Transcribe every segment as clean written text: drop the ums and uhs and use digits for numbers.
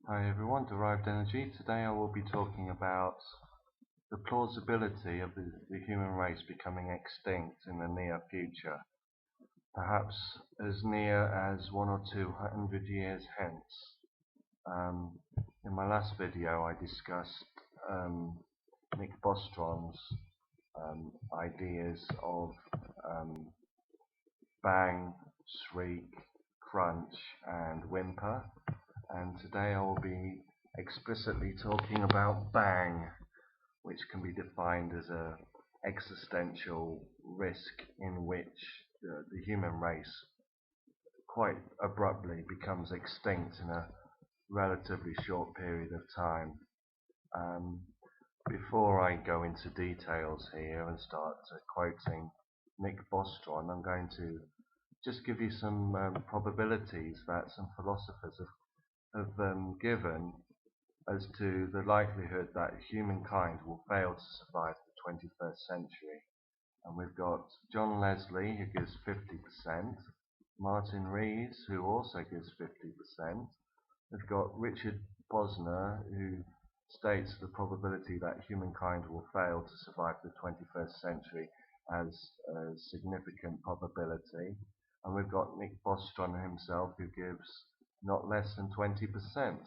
Hi everyone, Derived Energy. Today I will be talking about the plausibility of the human race becoming extinct in the near future, perhaps as near as 1 or 2 hundred years hence. Um, in my last video I discussed Nick Bostrom's ideas of um, bang, shriek, crunch and whimper, and today I will be explicitly talking about bang, which can be defined as a existential risk in which the human race quite abruptly becomes extinct in a relatively short period of time. Um, Before I go into details here and start quoting Nick Bostrom, I'm going to just give you some probabilities that some philosophers have given as to the likelihood that humankind will fail to survive the 21st century. And we've got John Leslie, who gives 50%, Martin Rees, who also gives 50%. We've got Richard Posner, who states the probability that humankind will fail to survive the 21st century as a significant probability. And we've got Nick Bostrom himself, who gives not less than 20%.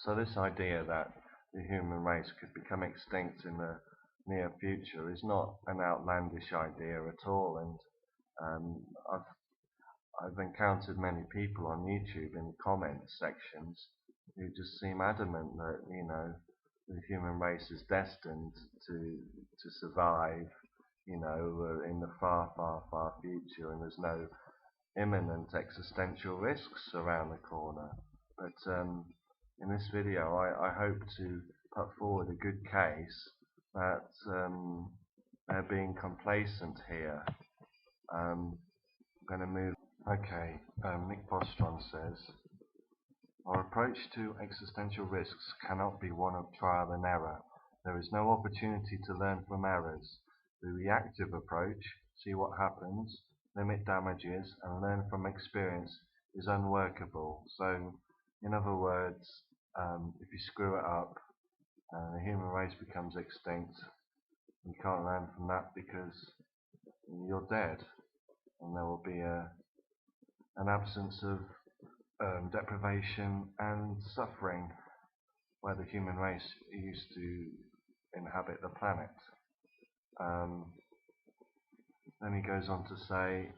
So this idea that the human race could become extinct in the near future is not an outlandish idea at all, and um, I've encountered many people on YouTube in the comments sections who just seem adamant that the human race is destined to survive, in the far future, and there's no imminent existential risks around the corner. But in this video, I hope to put forward a good case that they're being complacent here. I'm going to move. Okay, Nick Bostrom says, our approach to existential risks cannot be one of trial and error. There is no opportunity to learn from errors. The reactive approach, see what happens, limit damages, and learn from experience, is unworkable. So, in other words, if you screw it up, the human race becomes extinct. You can't learn from that because you're dead, and there will be an absence of deprivation and suffering where the human race used to inhabit the planet. Then he goes on to say,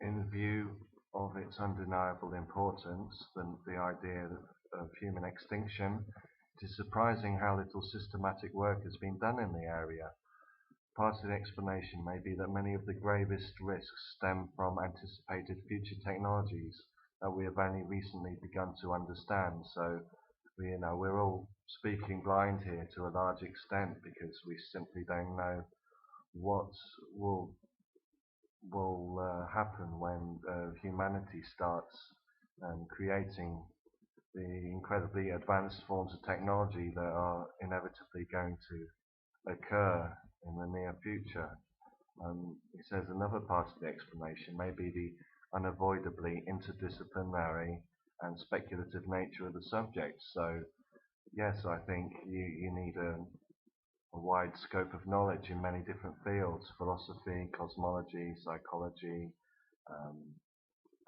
in view of its undeniable importance, the idea of human extinction, it is surprising how little systematic work has been done in the area. Part of the explanation may be that many of the gravest risks stem from anticipated future technologies that we have only recently begun to understand. So, we're all speaking blind here to a large extent because we simply don't know what will happen when humanity starts creating the incredibly advanced forms of technology that are inevitably going to occur in the near future. He says another part of the explanation may be the unavoidably interdisciplinary and speculative nature of the subject. So, yes, I think you need a wide scope of knowledge in many different fields: philosophy, cosmology, psychology, um,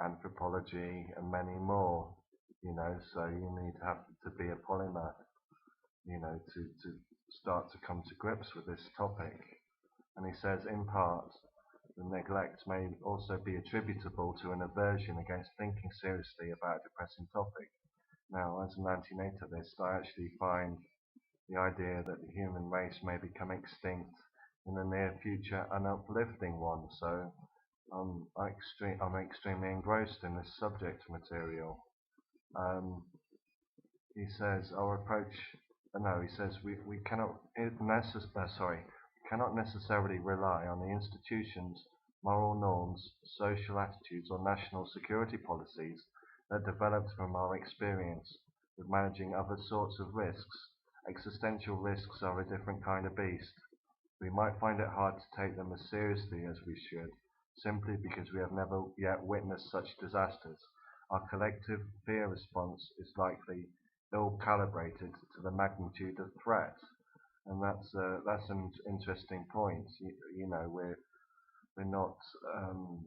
anthropology, and many more. So you need to have to be a polymath, to start to come to grips with this topic. And he says, in part, the neglect may also be attributable to an aversion against thinking seriously about a depressing topic. Now, as an anti-natalist, I actually find the idea that the human race may become extinct in the near future an uplifting one. So I'm extremely engrossed in this subject material. He says our approach. No, he says we cannot cannot necessarily rely on the institutions, moral norms, social attitudes, or national security policies that developed from our experience with managing other sorts of risks. Existential risks are a different kind of beast. We might find it hard to take them as seriously as we should, simply because we have never yet witnessed such disasters. our collective fear response is likely ill-calibrated to the magnitude of threat. And that's an interesting point. We're not um,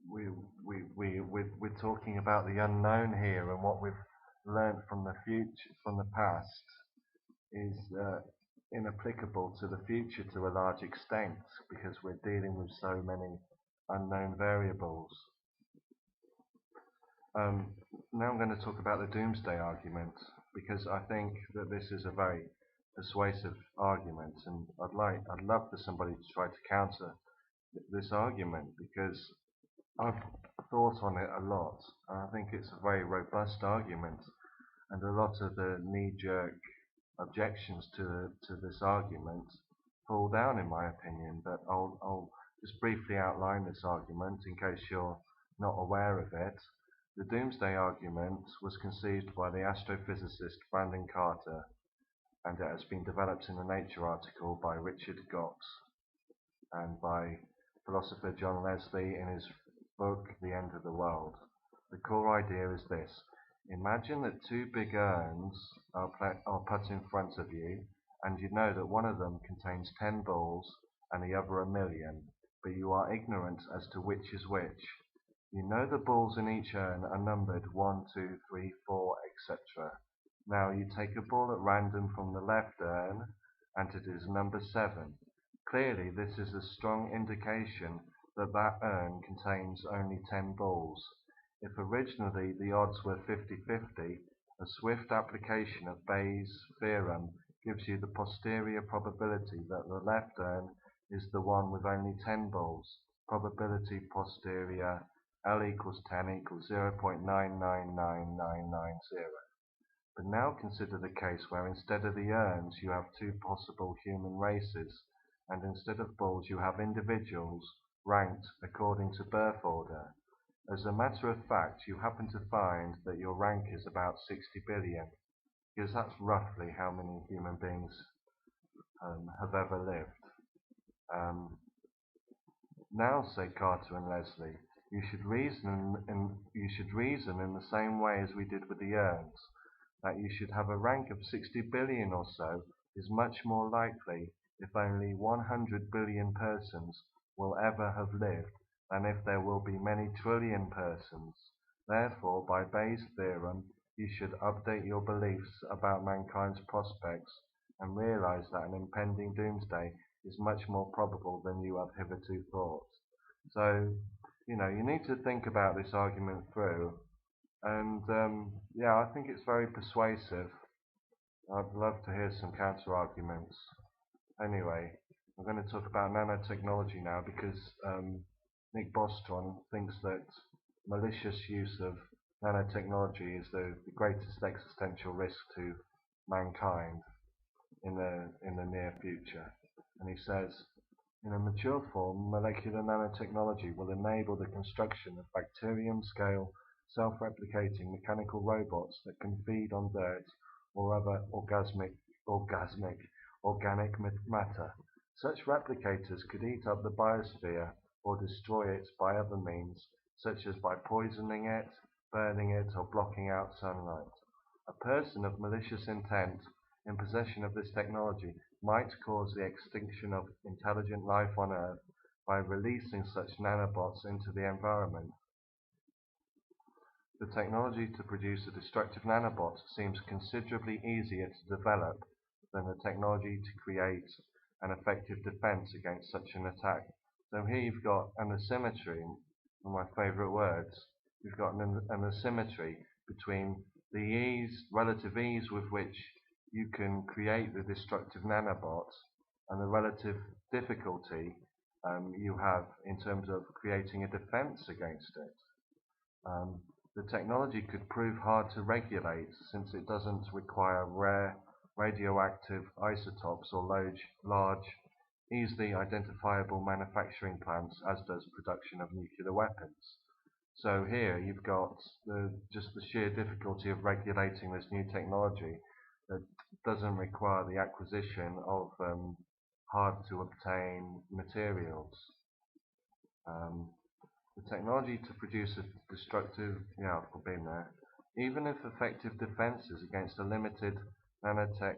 we're talking about the unknown here, and what we've learned from the future, from the past, is inapplicable to the future to a large extent because we're dealing with so many unknown variables. Now I'm going to talk about the doomsday argument because I think that this is a very persuasive argument, and I'd love for somebody to try to counter this argument because I've thought on it a lot, and I think it's a very robust argument, and a lot of the knee-jerk objections to this argument fall down in my opinion, but I'll just briefly outline this argument in case you're not aware of it. The doomsday argument was conceived by the astrophysicist Brandon Carter, and it has been developed in a Nature article by Richard Gox and by philosopher John Leslie in his book The End of the World. The core idea is this: imagine that two big urns are put in front of you, and you know that one of them contains 10 balls and the other 1,000,000, but you are ignorant as to which is which. You know the balls in each urn are numbered 1, 2, 3, 4, etc. Now you take a ball at random from the left urn, and it is number 7. Clearly this is a strong indication that that urn contains only 10 balls. If originally the odds were 50-50, a swift application of Bayes' theorem gives you the posterior probability that the left urn is the one with only 10 balls. Probability posterior L equals 10 equals 0.999990. But now consider the case where instead of the urns you have two possible human races, and instead of balls you have individuals ranked according to birth order. As a matter of fact, you happen to find that your rank is about 60 billion, because that's roughly how many human beings have ever lived. Now, say Carter and Leslie, you should reason in the same way as we did with the urns, that you should have a rank of 60 billion or so is much more likely if only 100 billion persons will ever have lived than if there will be many trillion persons. Therefore, by Bayes' theorem, you should update your beliefs about mankind's prospects and realize that an impending doomsday is much more probable than you have hitherto thought. So, you need to think about this argument through, and yeah, I think it's very persuasive. I'd love to hear some counter arguments. Anyway, I'm going to talk about nanotechnology now because Nick Bostrom thinks that malicious use of nanotechnology is the greatest existential risk to mankind in the near future. And he says, in a mature form, molecular nanotechnology will enable the construction of bacterium-scale, self-replicating mechanical robots that can feed on dirt or other organic matter. Such replicators could eat up the biosphere or destroy it by other means, such as by poisoning it, burning it, or blocking out sunlight. A person of malicious intent in possession of this technology might cause the extinction of intelligent life on Earth by releasing such nanobots into the environment. The technology to produce a destructive nanobot seems considerably easier to develop than the technology to create an effective defense against such an attack. So here you've got an asymmetry, one of my favorite words. You've got an asymmetry between the relative ease with which you can create the destructive nanobots and the relative difficulty you have in terms of creating a defense against it. The technology could prove hard to regulate since it doesn't require rare radioactive isotopes or large, easily identifiable manufacturing plants as does production of nuclear weapons. So here you've got just the sheer difficulty of regulating this new technology that doesn't require the acquisition of hard to obtain materials. The technology to produce a destructive, yeah, I've been there. Even if effective defenses against a limited nanotech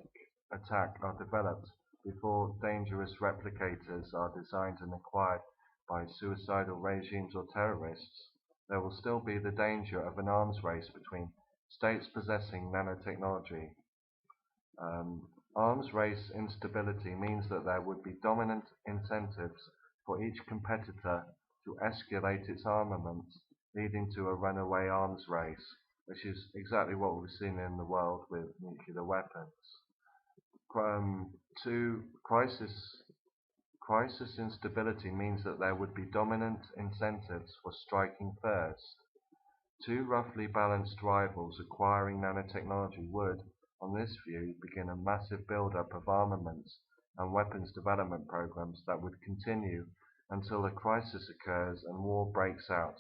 attack are developed before dangerous replicators are designed and acquired by suicidal regimes or terrorists, there will still be the danger of an arms race between states possessing nanotechnology. Arms race instability means that there would be dominant incentives for each competitor to escalate its armaments, leading to a runaway arms race, which is exactly what we've seen in the world with nuclear weapons. Two, crisis instability means that there would be dominant incentives for striking first. Two roughly balanced rivals acquiring nanotechnology would, on this view, begin a massive build-up of armaments and weapons development programs that would continue until a crisis occurs and war breaks out,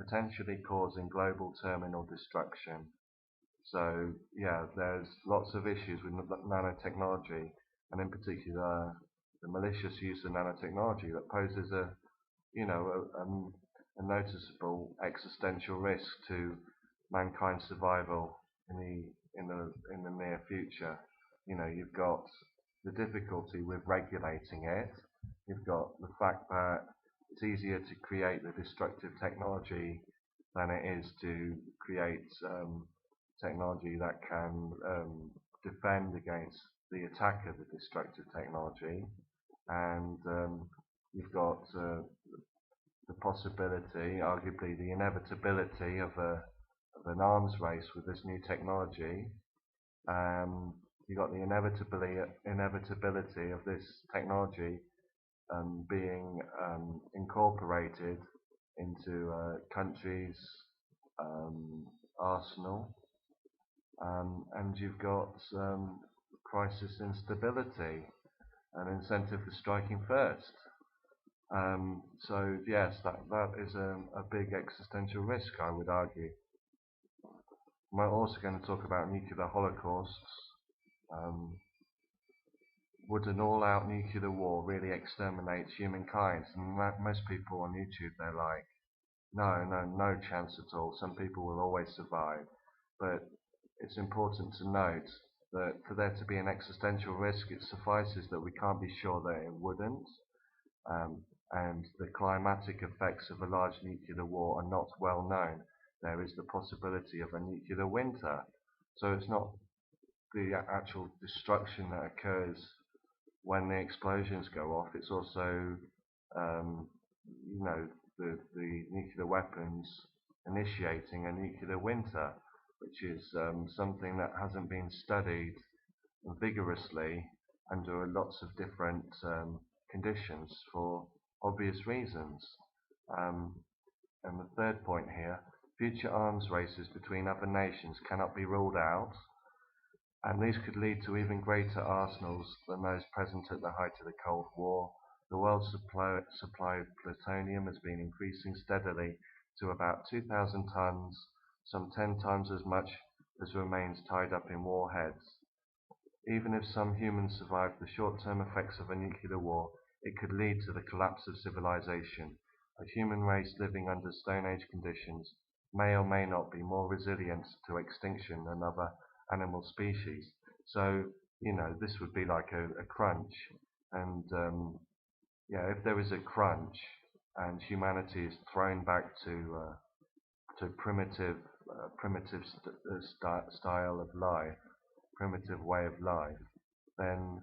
potentially causing global terminal destruction. So, yeah, there's lots of issues with nanotechnology, and in particular, the malicious use of nanotechnology that poses you know, a noticeable existential risk to mankind's survival in the near future. You know, you've got the difficulty with regulating it. You've got the fact that it's easier to create the destructive technology than it is to create technology that can defend against the attack of the destructive technology. And you've got the possibility, arguably the inevitability of an arms race with this new technology. You've got the inevitability of this technology being incorporated into a country's arsenal. And you've got crisis instability, an incentive for striking first. So yes, that is a big existential risk, I would argue. We're also going to talk about nuclear holocausts. Would an all-out nuclear war really exterminate humankind? And most people on YouTube, they're like, no chance at all. Some people will always survive. But it's important to note that for there to be an existential risk, it suffices that we can't be sure that it wouldn't. And the climatic effects of a large nuclear war are not well known. There is the possibility of a nuclear winter. So it's not the actual destruction that occurs when the explosions go off. It's also, you know, the nuclear weapons initiating a nuclear winter, which is something that hasn't been studied vigorously under lots of different conditions for obvious reasons. And the third point here, future arms races between other nations cannot be ruled out, and these could lead to even greater arsenals than those present at the height of the Cold War. The world's supply of plutonium has been increasing steadily to about 2,000 tons, some 10 times as much as remains tied up in warheads. Even if some humans survive the short-term effects of a nuclear war, it could lead to the collapse of civilization. A human race living under Stone Age conditions may or may not be more resilient to extinction than other animal species. So, you know, this would be like a crunch. And, yeah, if there is a crunch and humanity is thrown back to primitive style of life, primitive way of life, then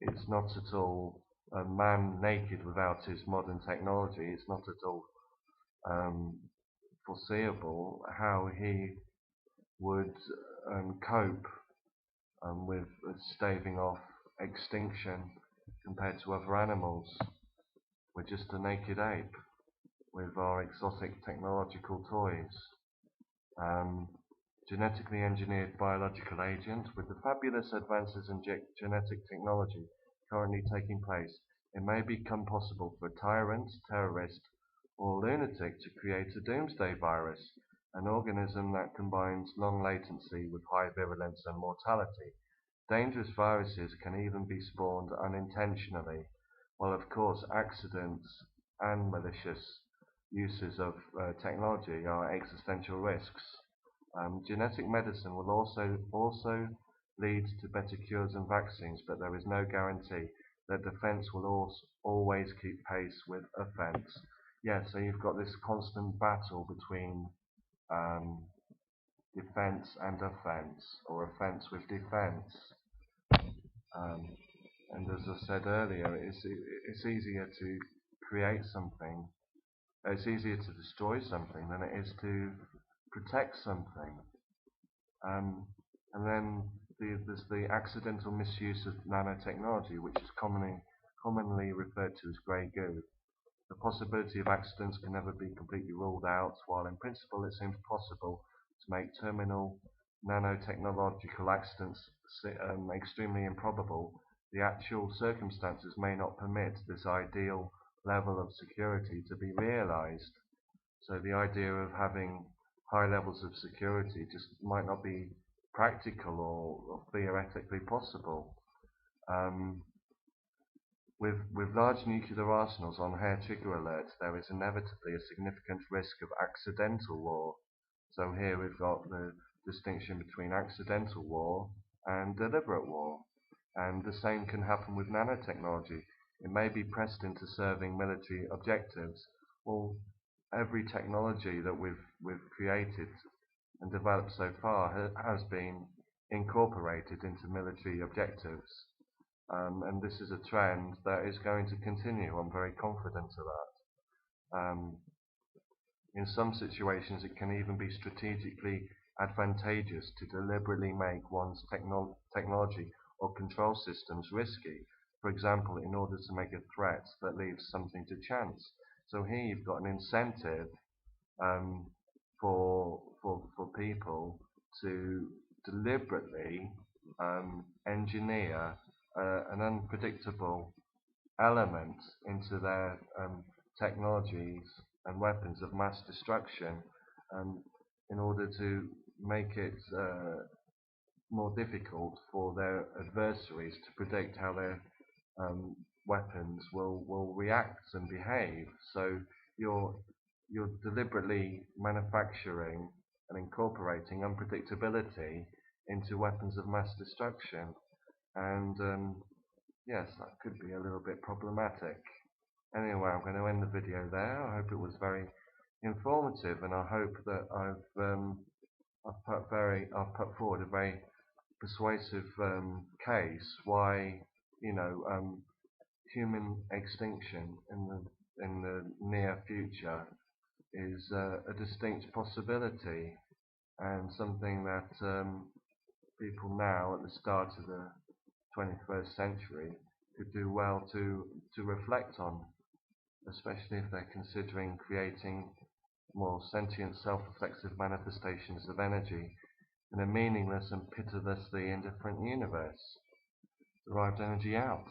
it's not at all a man naked without his modern technology. It's not at all foreseeable how he would cope with staving off extinction compared to other animals. We're just a naked ape with our exotic technological toys. Genetically engineered biological agents. With the fabulous advances in genetic technology currently taking place, it may become possible for a tyrant, terrorist, or lunatic to create a doomsday virus, an organism that combines long latency with high virulence and mortality. Dangerous viruses can even be spawned unintentionally, while of course accidents and malicious uses of technology are existential risks. Genetic medicine will also lead to better cures and vaccines, but there is no guarantee that defense will always keep pace with offense. Yeah, so you've got this constant battle between um, defense and offense, or offense with defense. Um, and as I said earlier, it's easier to create something, it's easier to destroy something than it is to protect something. Um, and then there's the accidental misuse of nanotechnology, which is commonly referred to as grey goo. The possibility of accidents can never be completely ruled out, while in principle it seems possible to make terminal nanotechnological accidents extremely improbable. The actual circumstances may not permit this ideal level of security to be realized. So the idea of having high levels of security just might not be practical or theoretically possible. Um, with large nuclear arsenals on hair trigger alert, there is inevitably a significant risk of accidental war. So here we've got the distinction between accidental war and deliberate war. And the same can happen with nanotechnology. It may be pressed into serving military objectives. Well, every technology that we've created and developed so far has been incorporated into military objectives. And this is a trend that is going to continue. I'm very confident of that. In some situations, it can even be strategically advantageous to deliberately make one's technology or control systems risky. For example, in order to make a threat that leaves something to chance. So here you've got an incentive um, for people to deliberately engineer an unpredictable element into their technologies and weapons of mass destruction, in order to make it more difficult for their adversaries to predict how their weapons will react and behave. So you're deliberately manufacturing and incorporating unpredictability into weapons of mass destruction, and yes, that could be a little bit problematic. Anyway, I'm going to end the video there. I hope it was very informative, and I hope that I've put forward a very persuasive case why, you know, human extinction in the near future is a distinct possibility, and something that people now at the start of the 21st century could do well to reflect on, especially if they're considering creating more sentient self-reflexive manifestations of energy in a meaningless and pitilessly indifferent universe. Derived energy out.